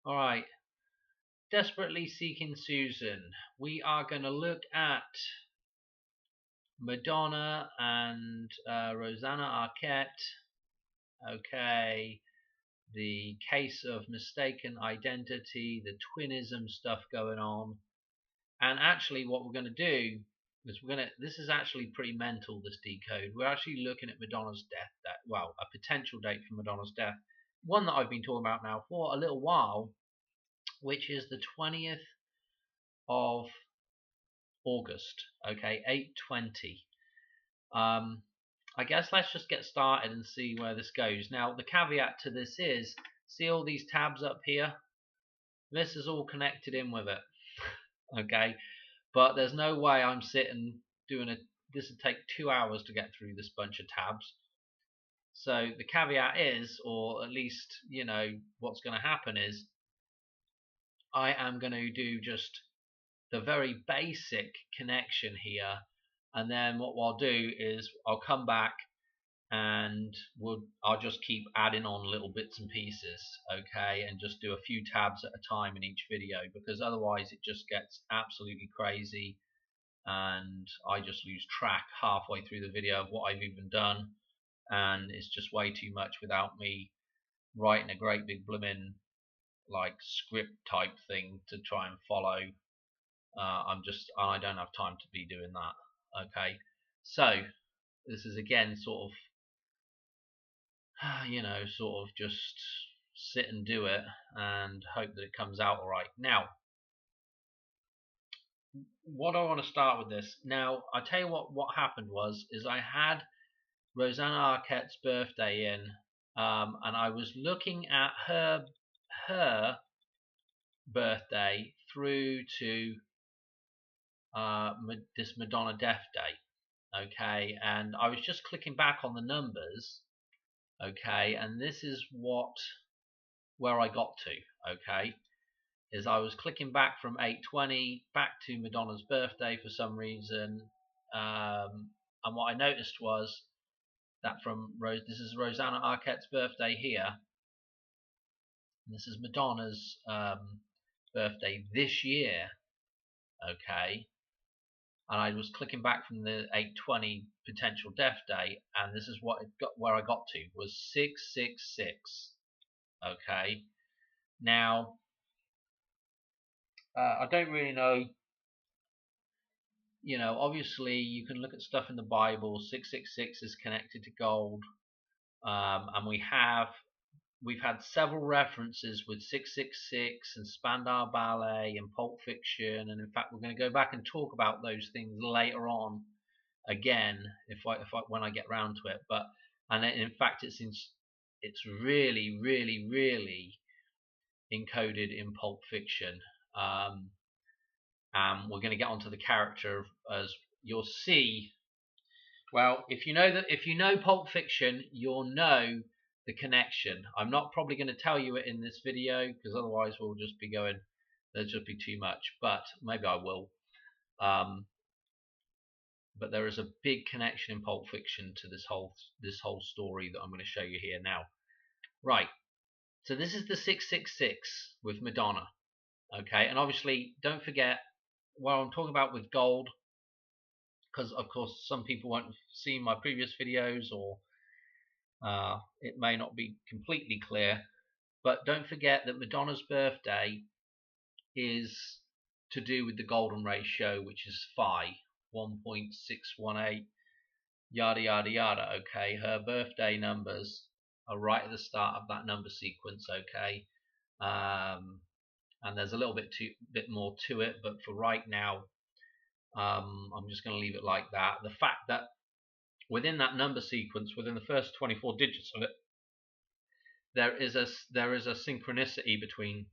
All right. Desperately Seeking Susan. We are going to look at Madonna and Rosanna Arquette. Okay. The case of mistaken identity, the twinism stuff going on. And actually, what we're going to do is this is actually pretty mental, this decode. We're actually looking at Madonna's death, well, a potential date for Madonna's death. One that I've been talking about now for a little while, which is the 20th of August. Okay, 8/20. I guess let's just get started and see where this goes. Now, the caveat to this is, see all these tabs up here? This is all connected in with it. Okay, but there's no way I'm sitting doing this would take 2 hours to get through this bunch of tabs. So the caveat is, or at least, what's going to happen is, I am going to do just the very basic connection here, and then what I'll do is I'll come back and I'll just keep adding on little bits and pieces, okay, and just do a few tabs at a time in each video, because otherwise it just gets absolutely crazy and I just lose track halfway through the video of what I've even done, and it's just way too much without me writing a great big blooming like script type thing to try and follow. I don't have time to be doing that. Okay, so this is again sort of sort of just sit and do it and hope that it comes out all right. Now, what I want to start with this. Now, I tell you what happened is I had Rosanna Arquette's birthday in, and I was looking at her birthday through to this Madonna Death Day. Okay, and I was just clicking back on the numbers. Okay, and this is where I got to. Okay, is I was clicking back from 8/20 back to Madonna's birthday for some reason, and what I noticed was that this is Rosanna Arquette's birthday here, and this is Madonna's birthday this year. Okay, and I was clicking back from the 8/20 potential death day, and this is where I got to was 666. Okay, now I don't really know. Obviously you can look at stuff in the Bible. 666 is connected to gold, and we've had several references with 666 and Spandau Ballet and Pulp Fiction, and in fact we're going to go back and talk about those things later on again if I when I get round to it. But and in fact it's really really really encoded in Pulp Fiction. We're going to get onto the character, as you'll see. Well, if you know Pulp Fiction, you'll know the connection. I'm not probably going to tell you it in this video because otherwise we'll just be going. There'll just be too much. But maybe I will. But there is a big connection in Pulp Fiction to this whole story that I'm going to show you here now. Right. So this is the 666 with Madonna. Okay, and obviously don't forget what I'm talking about with gold, because of course some people won't have seen my previous videos, or it may not be completely clear. But don't forget that Madonna's birthday is to do with the golden ratio, which is phi 1.618, yada yada yada. Okay, her birthday numbers are right at the start of that number sequence. Okay, and there's a little bit more to it, but for right now, I'm just going to leave it like that. The fact that within that number sequence, within the first 24 digits of it, there is a synchronicity between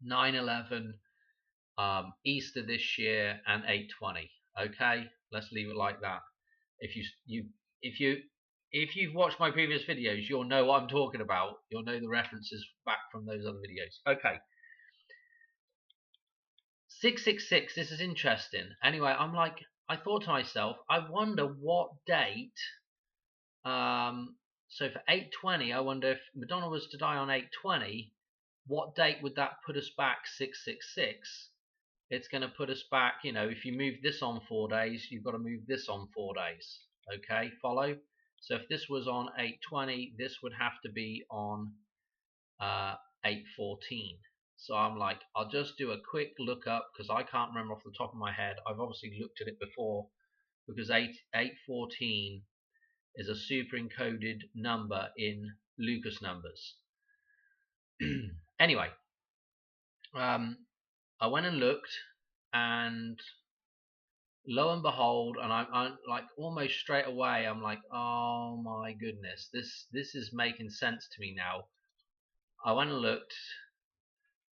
9/11, Easter this year, and 8/20. Okay, let's leave it like that. If you've watched my previous videos, you'll know what I'm talking about. You'll know the references back from those other videos. Okay. 666, this is interesting. Anyway, I thought to myself, I wonder what date. So for 8/20, I wonder if Madonna was to die on 8/20, what date would that put us back 666? It's going to put us back, if you move this on 4 days, you've got to move this on 4 days. Okay, follow? So if this was on 8/20, this would have to be on 8/14. So I'm like, I'll just do a quick look up because I can't remember off the top of my head. I've obviously looked at it before because 8/14 is a super encoded number in Lucas numbers. Anyway, I went and looked, and lo and behold, and I'm like almost straight away, I'm like, oh my goodness, this is making sense to me now. I went and looked,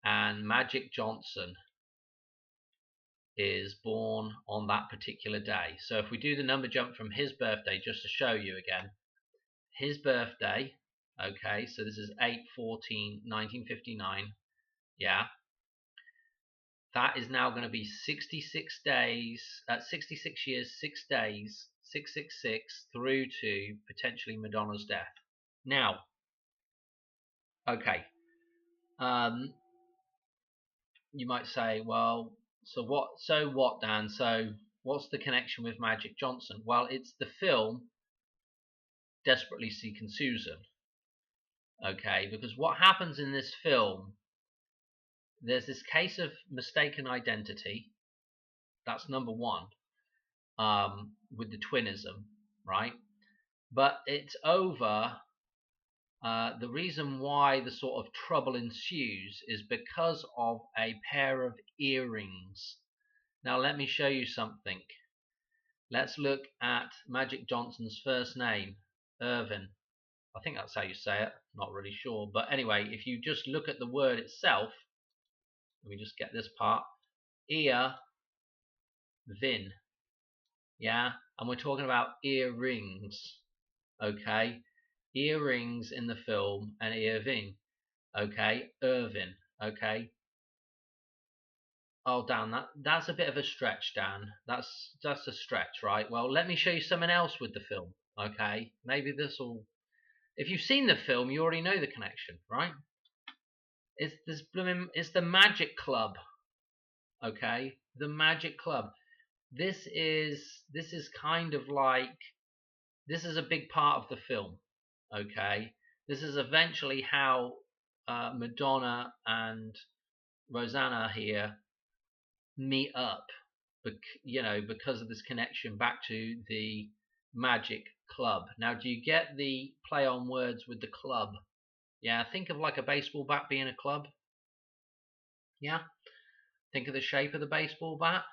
and Magic Johnson is born on that particular day. So if we do the number jump from his birthday, just to show you again, his birthday, okay, so this is 8/14/1959, yeah, that is now going to be 66 days, 66 years, 6 days, 666 through to potentially Madonna's death. Now, okay, you might say, well, so what, Dan? So what's the connection with Magic Johnson? Well, it's the film Desperately Seeking Susan. Okay, because what happens in this film, there's this case of mistaken identity. That's number one, with the twinism, right? But it's over. The reason why the sort of trouble ensues is because of a pair of earrings. Now let me show you something. Let's look at Magic Johnson's first name, Irvin. I think that's how you say it, not really sure. But anyway, if you just look at the word itself, let me just get this part, ear, vin, yeah? And we're talking about earrings, okay? Earrings in the film and Irving, okay? Irvin, okay? Oh, Dan, that's a bit of a stretch, Dan. That's a stretch, right? Well, let me show you something else with the film, okay? Maybe this will... If you've seen the film, you already know the connection, right? It's the Magic Club, okay? The Magic Club. This is kind of like, this is a big part of the film, okay? This is eventually how Madonna and Rosanna here meet up, because of this connection back to the Magic Club. Now, do you get the play on words with the club? Yeah, think of like a baseball bat being a club. Yeah, think of the shape of the baseball bat.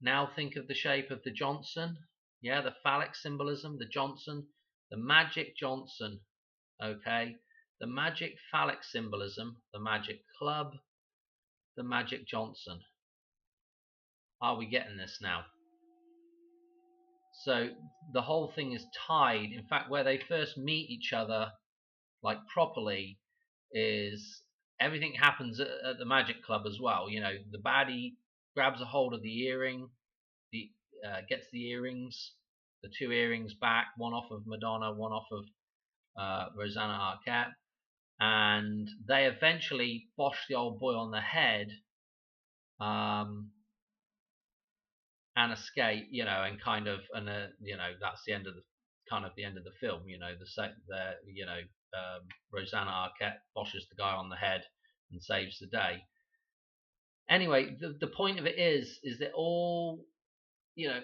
Now think of the shape of the Johnson. Yeah, the phallic symbolism, the Johnson, the Magic Johnson. Okay, the magic phallic symbolism, the Magic Club, the Magic Johnson. Are we getting this now? So the whole thing is tied. In fact, where they first meet each other, like properly, is everything happens at the Magic Club as well. The baddie grabs a hold of the earring, gets the earrings, the two earrings back, one off of Madonna, one off of Rosanna Arquette, and they eventually bosh the old boy on the head, and escape, and that's the end of the film. Rosanna Arquette boshes the guy on the head and saves the day. Anyway, the point of it is that all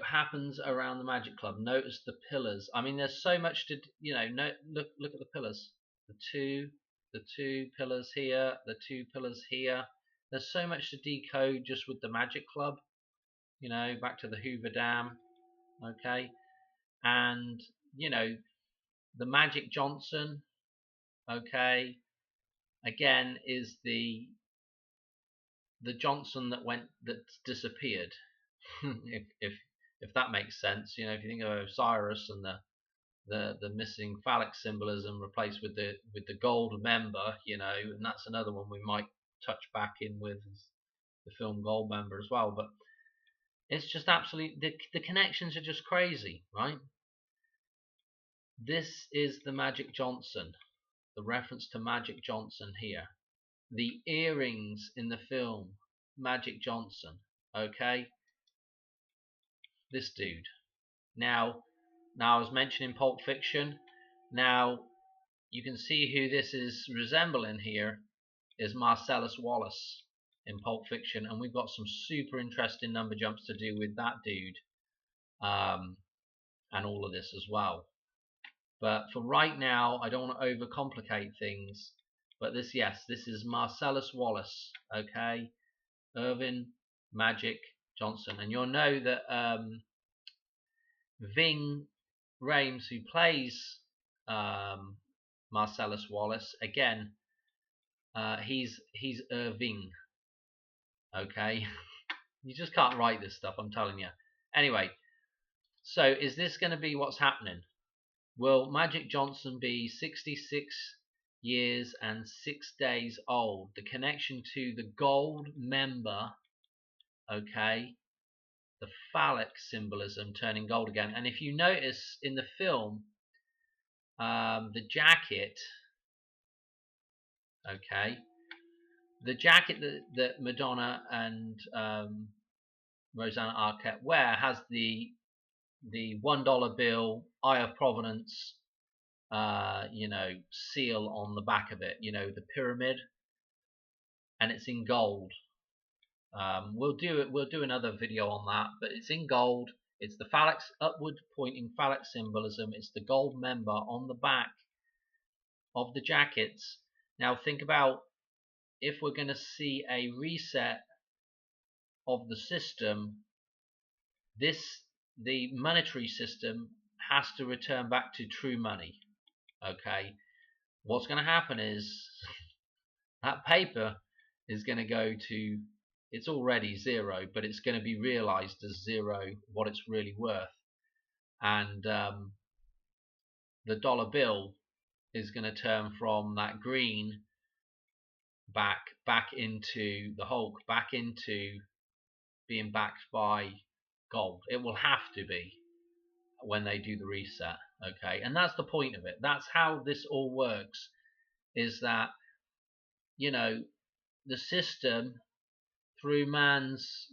happens around the Magic Club. Notice the pillars. I mean, there's so much to look at the pillars. The two pillars here, the two pillars here. There's so much to decode just with the Magic Club. Back to the Hoover Dam, okay, and the Magic Johnson, okay, again is the Johnson that's disappeared. if that makes sense, if you think of Osiris and the missing phallic symbolism replaced with the gold member, and that's another one we might touch back in with the film Goldmember as well. But it's just absolutely, the connections are just crazy, right? This is the Magic Johnson, the reference to Magic Johnson here. the earrings in the film Magic Johnson. Okay, this dude. Now I was mentioning Pulp Fiction. Now you can see who this is resembling here is Marcellus Wallace in Pulp Fiction, and we've got some super interesting number jumps to do with that dude, and all of this as well. But for right now, I don't want to overcomplicate things. But this, yes, this is Marcellus Wallace, okay? Irvin Magic Johnson. And you'll know that Ving Rhames, who plays Marcellus Wallace, again, he's Irving, okay? You just can't write this stuff, I'm telling you. Anyway, so is this going to be what's happening? Will Magic Johnson be 66 years and 6 days old? The connection to the gold member, okay, the phallic symbolism turning gold again. And if you notice in the film, the jacket, okay, the jacket that Madonna and Rosanna Arquette wear has the $1 bill, Eye of Providence, seal on the back of it, the pyramid, and it's in gold. We'll do another video on that, but it's in gold. It's the phallic, upward pointing phallic symbolism. It's the gold member on the back of the jackets. Now think about if we're going to see a reset of the system, the monetary system has to return back to true money. Okay, what's going to happen is that paper is going to go to, it's already zero, but it's going to be realized as zero what it's really worth, and the dollar bill is going to turn from that green back into the Hulk, back into being backed by gold. It will have to be when they do the reset, okay? And that's the point of it. That's how this all works, is that the system, through man's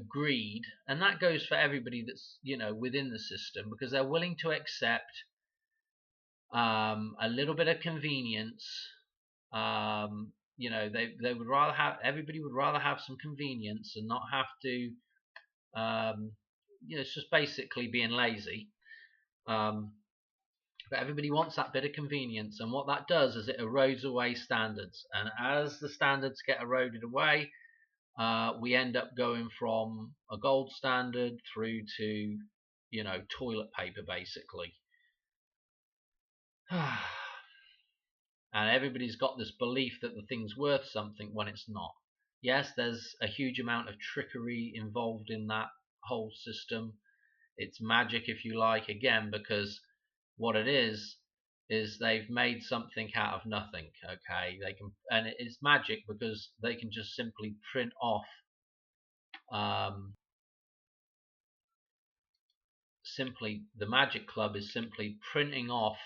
greed, and that goes for everybody that's within the system, because they're willing to accept a little bit of convenience. They would rather have, everybody would rather have some convenience and not have to it's just basically being lazy. But everybody wants that bit of convenience, and what that does is it erodes away standards, and as the standards get eroded away, we end up going from a gold standard through to toilet paper basically. And everybody's got this belief that the thing's worth something when it's not. Yes, there's a huge amount of trickery involved in that whole system. It's magic, if you like, again, because what it is they've made something out of nothing. Okay, they can, and it's magic because they can just simply print off simply, the Magic Club is simply printing off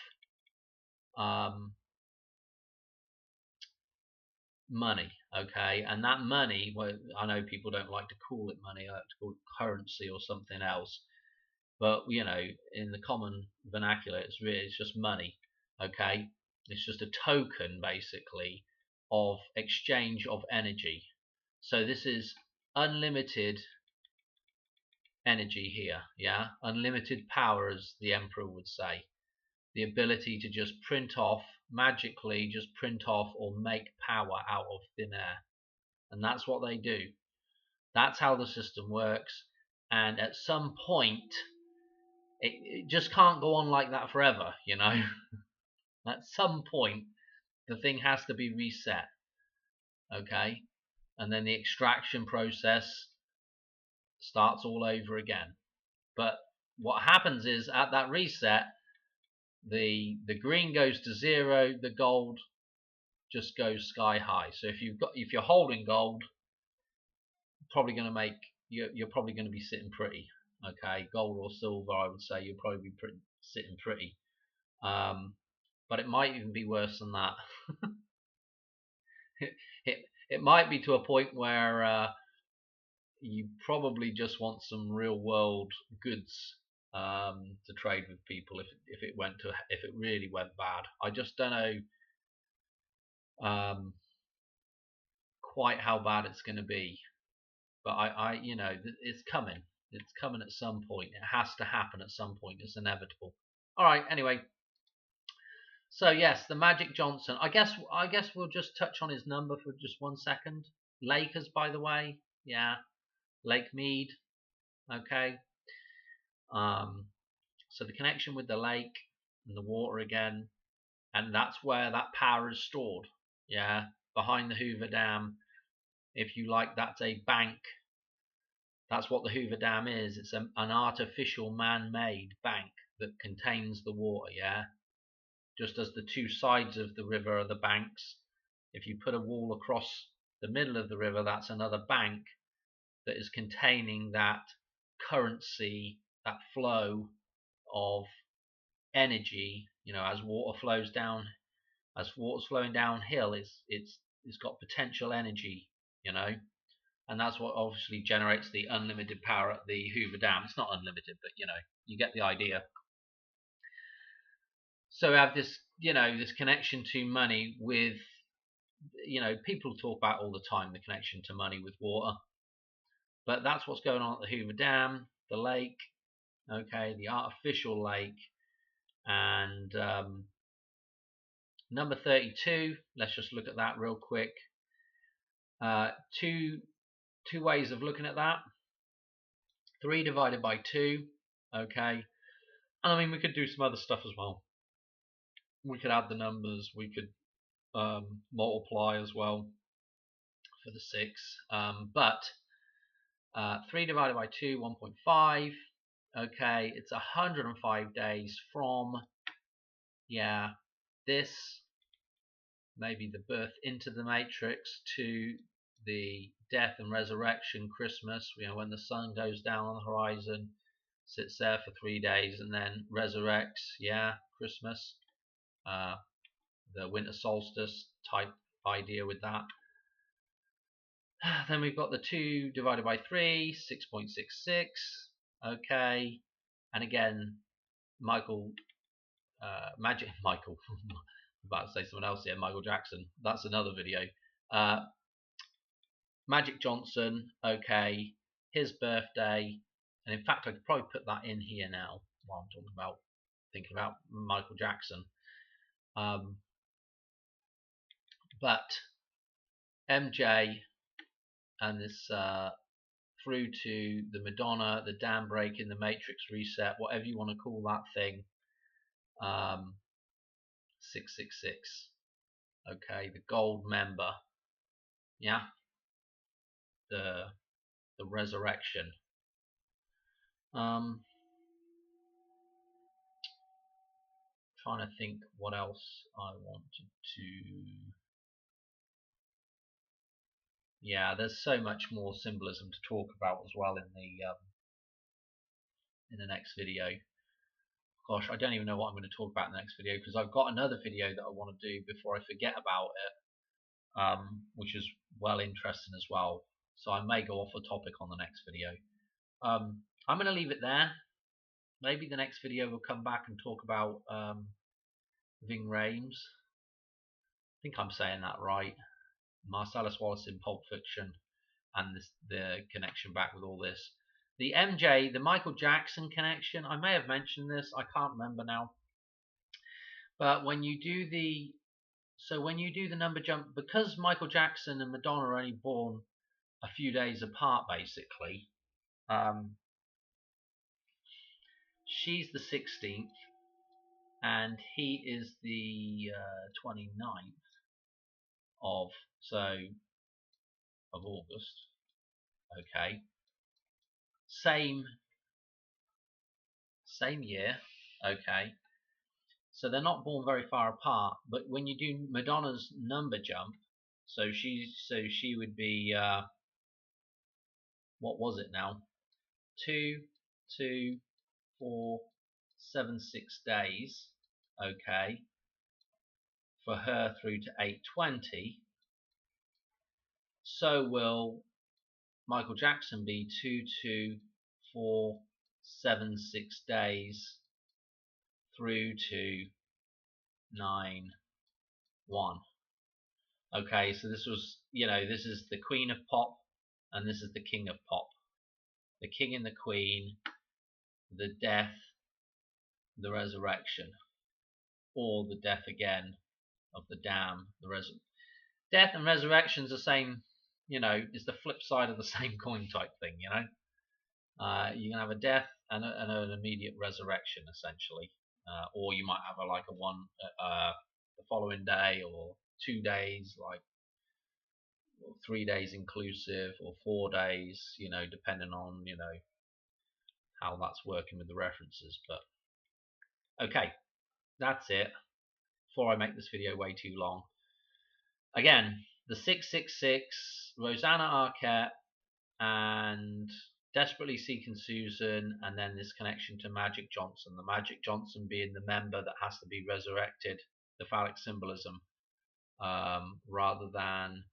money, okay, and that money, well, I know people don't like to call it money, I like to call it currency or something else, but in the common vernacular, it's just money, okay. It's just a token basically of exchange of energy. So this is unlimited energy here, yeah, unlimited power, as the emperor would say. The ability to just print off, magically just print off or make power out of thin air. And that's what they do. That's how the system works. And at some point, it just can't go on like that forever, At some point, the thing has to be reset, okay? And then the extraction process starts all over again. But what happens is, at that reset, the green goes to zero, the gold just goes sky high. So if you're holding gold, you're probably going to be sitting pretty, okay. Gold or silver, I would say you'll probably be sitting pretty, but it might even be worse than that. it might be to a point where you probably just want some real world goods to trade with people if it really went bad. I just don't know um, quite how bad it's going to be, but it's coming. It's coming at some point. It has to happen at some point. It's inevitable. All right. Anyway, so yes, the Magic Johnson. I guess we'll just touch on his number for just 1 second. Lakers, by the way. Yeah, Lake Mead. Okay. Um, so the connection with the lake and the water again, and that's where that power is stored. Yeah, behind the Hoover Dam. If you like, that's a bank. That's what the Hoover Dam is. It's an artificial man-made bank that contains the water. Yeah, just as the two sides of the river are the banks. If you put a wall across the middle of the river, that's another bank that is containing that currency, that flow of energy. As water flows down, as water's flowing downhill, it's got potential energy. You know, and that's what obviously generates the unlimited power at the Hoover Dam. It's not unlimited, but you get the idea. So we have this connection to money with, people talk about all the time the connection to money with water, but that's what's going on at the Hoover Dam, the lake, okay, the artificial lake, and number 32. Let's just look at that real quick. Two ways of looking at that. 3 divided by 2, okay. And I mean, we could do some other stuff as well. We could add the numbers. We could multiply as well for the 6. But 3 divided by 2, 1.5. Okay, it's 105 days from, this, maybe the birth into the Matrix, to the death and resurrection, Christmas, when the sun goes down on the horizon, sits there for 3 days, and then resurrects, Christmas. The winter solstice type idea with that. Then we've got the 2 divided by 3, 6.66. Okay, and again, Michael, Magic Michael. I'm about to say someone else here. Michael Jackson. That's another video. Magic Johnson. Okay, his birthday, and in fact, I could probably put that in here now while I'm thinking about Michael Jackson. But MJ and this through to the Madonna, the dam breaking, the Matrix reset, whatever you want to call that thing. 666. Okay, the gold member. Yeah, the resurrection. Trying to think what else I wanted to. Yeah, there's so much more symbolism to talk about as well in the next video. Gosh, I don't even know what I'm going to talk about in the next video, because I've got another video that I want to do before I forget about it, which is well interesting as well. So I may go off the topic on the next video. I'm going to leave it there. Maybe the next video we'll come back and talk about Ving Rhames. I think I'm saying that right. Marcellus Wallace in Pulp Fiction, and the connection back with all this. The MJ, the Michael Jackson connection, I may have mentioned this, I can't remember now. But when you do the number jump, because Michael Jackson and Madonna are only born a few days apart, basically, she's the 16th and he is the 29th of August. Okay, same year. Okay, so they're not born very far apart. But when you do Madonna's number jump, so she would be what was it now? 2, 2, 4, 7, 6 days. Okay, for her through to 820. so will Michael Jackson be 22476 days through to 9-1. Okay, so this was, this is the Queen of Pop and this is the King of Pop. The King and the Queen, the death, the resurrection, or the death again of the damned. Death and resurrection is the same, is the flip side of the same coin type thing, you can have a death and an immediate resurrection, essentially, or you might have a one the following day, or 2 days, like 3 days inclusive, or 4 days, depending on how that's working with the references. But okay, that's it. Before I make this video way too long, again, the 666, Rosanna Arquette, and Desperately Seeking Susan, and then this connection to Magic Johnson. The Magic Johnson being the member that has to be resurrected, the phallic symbolism, rather than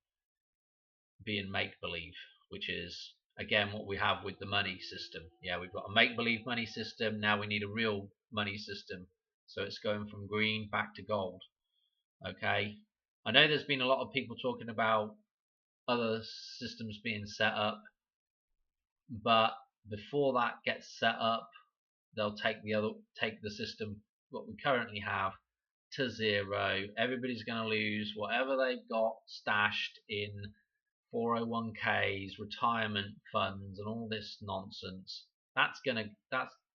being make-believe, which is again what we have with the money system. Yeah, we've got a make-believe money system, now we need a real money system, so it's going from green back to gold. Okay, I know there's been a lot of people talking about other systems being set up, but before that gets set up, they'll take the system what we currently have to zero. Everybody's going to lose whatever they've got stashed in 401ks, retirement funds, and all this nonsense. That's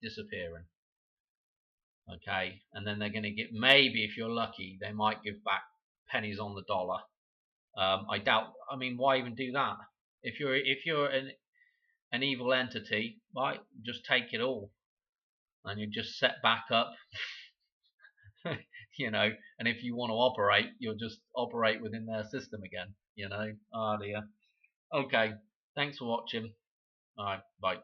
disappearing. Okay, and then they're going to get, maybe if you're lucky, they might give back pennies on the dollar. I doubt. I mean, why even do that? If you're an evil entity, right, just take it all, and you just set back up. And if you want to operate, you'll just operate within their system again. Oh dear. Okay, thanks for watching. All right, bye.